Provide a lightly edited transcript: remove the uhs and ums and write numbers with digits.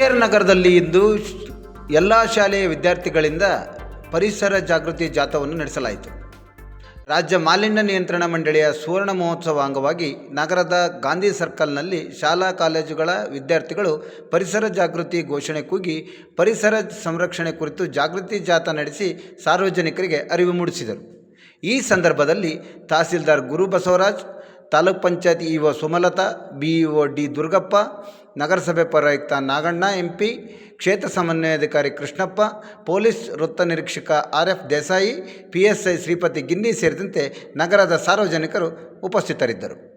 ನಗರದಲ್ಲಿ ಇಂದು ಎಲ್ಲ ಶಾಲೆಯ ವಿದ್ಯಾರ್ಥಿಗಳಿಂದ ಪರಿಸರ ಜಾಗೃತಿ ಜಾಥಾವನ್ನು ನಡೆಸಲಾಯಿತು. ರಾಜ್ಯ ಮಾಲಿನ್ಯ ನಿಯಂತ್ರಣ ಮಂಡಳಿಯ ಸುವರ್ಣ ಮಹೋತ್ಸವ ಅಂಗವಾಗಿ ನಗರದ ಗಾಂಧಿ ಸರ್ಕಲ್ನಲ್ಲಿ ಶಾಲಾ ಕಾಲೇಜುಗಳ ವಿದ್ಯಾರ್ಥಿಗಳು ಪರಿಸರ ಜಾಗೃತಿ ಘೋಷಣೆ ಕೂಗಿ ಪರಿಸರ ಸಂರಕ್ಷಣೆ ಕುರಿತು ಜಾಗೃತಿ ಜಾಥಾ ನಡೆಸಿ ಸಾರ್ವಜನಿಕರಿಗೆ ಅರಿವು ಮೂಡಿಸಿದರು. ಈ ಸಂದರ್ಭದಲ್ಲಿ tahsildar Guru Basavaraj, taluk panchayat EO Sumalatha, BEO D Durgappa, ನಗರಸಭೆ ಪೌರಾಯುಕ್ತ ನಾಗಣ್ಣ ಎಂಪಿ, ಕ್ಷೇತ್ರ ಸಮನ್ವಯಾಧಿಕಾರಿ ಕೃಷ್ಣಪ್ಪ, ಪೊಲೀಸ್ ವೃತ್ತ ನಿರೀಕ್ಷಕ RF Desai, PSI Shripati guinea ಸೇರಿದಂತೆ ನಗರದ ಸಾರ್ವಜನಿಕರು ಉಪಸ್ಥಿತರಿದ್ದರು.